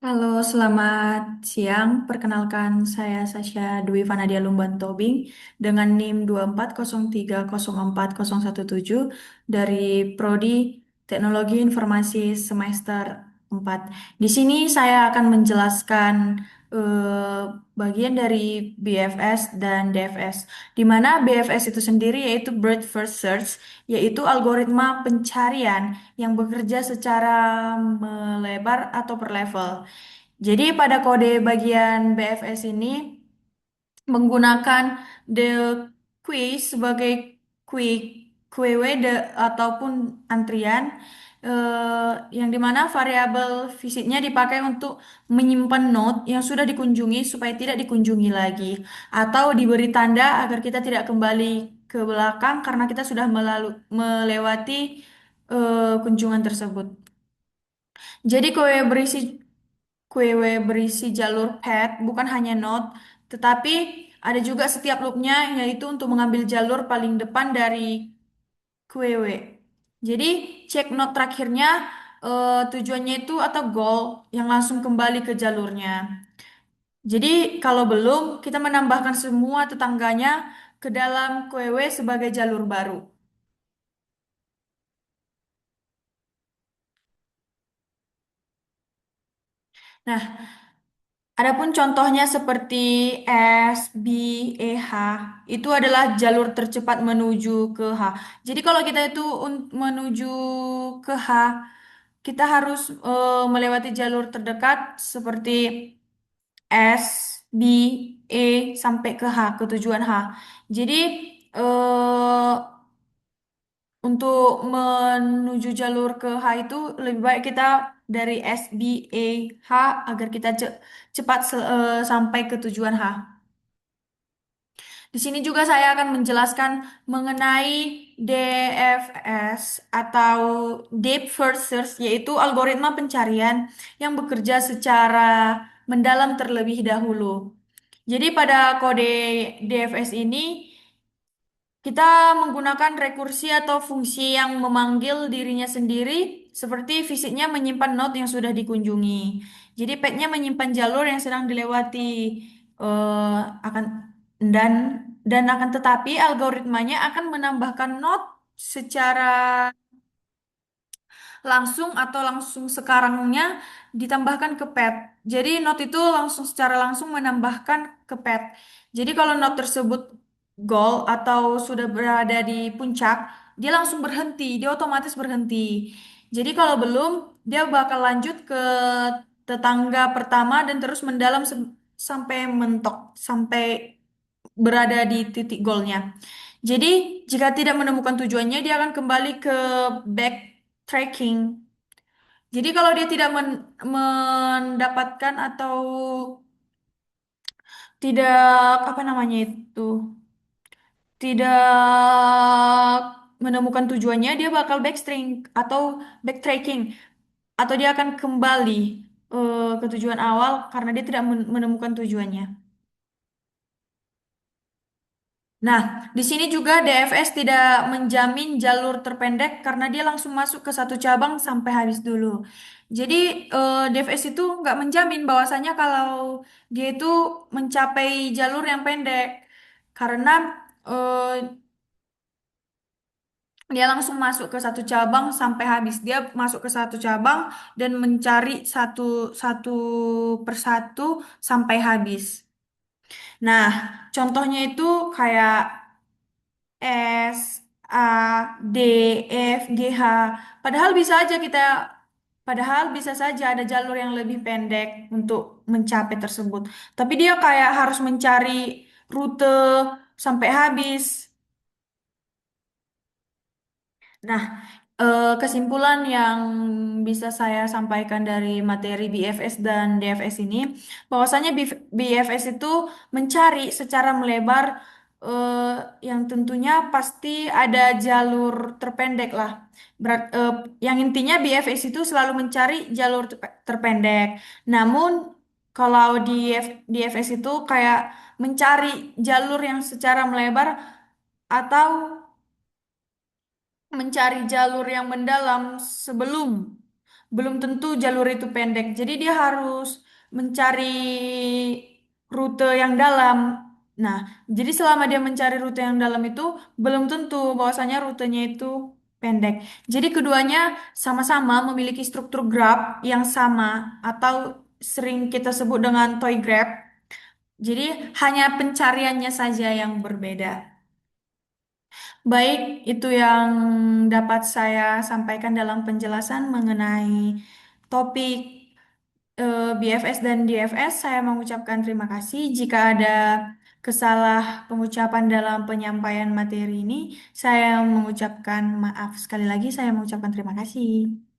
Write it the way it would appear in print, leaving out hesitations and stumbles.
Halo, selamat siang. Perkenalkan, saya Sasha Dwi Vanadia Lumban Tobing dengan NIM 240304017 dari Prodi Teknologi Informasi semester 4. Di sini saya akan menjelaskan bagian dari BFS dan DFS, di mana BFS itu sendiri yaitu Breadth First Search, yaitu algoritma pencarian yang bekerja secara melebar atau per level. Jadi pada kode bagian BFS ini menggunakan the quiz sebagai QW ataupun antrian, yang dimana variabel visitnya dipakai untuk menyimpan node yang sudah dikunjungi supaya tidak dikunjungi lagi atau diberi tanda agar kita tidak kembali ke belakang karena kita sudah melewati kunjungan tersebut. Jadi kue berisi jalur path bukan hanya node, tetapi ada juga setiap loopnya, yaitu untuk mengambil jalur paling depan dari kue. Jadi cek node terakhirnya, tujuannya itu atau goal yang langsung kembali ke jalurnya. Jadi kalau belum, kita menambahkan semua tetangganya ke dalam kue sebagai jalur baru. Nah, adapun contohnya seperti S, B, E, H, itu adalah jalur tercepat menuju ke H. Jadi kalau kita itu menuju ke H, kita harus melewati jalur terdekat seperti S, B, E sampai ke H, ke tujuan H. Jadi eh, untuk menuju jalur ke H itu lebih baik kita dari S, B, E, H agar kita cepat sampai ke tujuan H. Di sini juga saya akan menjelaskan mengenai DFS atau Deep First Search, yaitu algoritma pencarian yang bekerja secara mendalam terlebih dahulu. Jadi pada kode DFS ini kita menggunakan rekursi atau fungsi yang memanggil dirinya sendiri, seperti fisiknya menyimpan node yang sudah dikunjungi. Jadi petnya menyimpan jalur yang sedang dilewati, akan dan akan tetapi algoritmanya akan menambahkan node secara langsung atau langsung sekarangnya ditambahkan ke pet. Jadi note itu langsung secara langsung menambahkan ke pet. Jadi kalau note tersebut goal atau sudah berada di puncak, dia langsung berhenti, dia otomatis berhenti. Jadi kalau belum, dia bakal lanjut ke tetangga pertama dan terus mendalam sampai mentok, sampai berada di titik goalnya. Jadi jika tidak menemukan tujuannya, dia akan kembali ke backtracking. Jadi kalau dia tidak mendapatkan atau tidak apa namanya itu, tidak menemukan tujuannya, dia bakal backtracking atau dia akan kembali ke tujuan awal karena dia tidak menemukan tujuannya. Nah, di sini juga DFS tidak menjamin jalur terpendek karena dia langsung masuk ke satu cabang sampai habis dulu. Jadi DFS itu nggak menjamin bahwasanya kalau dia itu mencapai jalur yang pendek karena eh, dia langsung masuk ke satu cabang sampai habis. Dia masuk ke satu cabang dan mencari satu satu persatu sampai habis. Nah, contohnya itu kayak S, A, D, F, G, H. Padahal bisa aja kita, padahal bisa saja ada jalur yang lebih pendek untuk mencapai tersebut. Tapi dia kayak harus mencari rute sampai habis. Nah, kesimpulan yang bisa saya sampaikan dari materi BFS dan DFS ini, bahwasanya BFS itu mencari secara melebar, eh, yang tentunya pasti ada jalur terpendek lah. Yang intinya BFS itu selalu mencari jalur terpendek. Namun kalau di DFS itu kayak mencari jalur yang secara melebar atau mencari jalur yang mendalam sebelum belum tentu jalur itu pendek. Jadi dia harus mencari rute yang dalam. Nah, jadi selama dia mencari rute yang dalam itu belum tentu bahwasanya rutenya itu pendek. Jadi keduanya sama-sama memiliki struktur graf yang sama atau sering kita sebut dengan toy graph. Jadi hanya pencariannya saja yang berbeda. Baik, itu yang dapat saya sampaikan dalam penjelasan mengenai topik BFS dan DFS. Saya mengucapkan terima kasih. Jika ada kesalah pengucapan dalam penyampaian materi ini, saya mengucapkan maaf. Sekali lagi, saya mengucapkan terima kasih.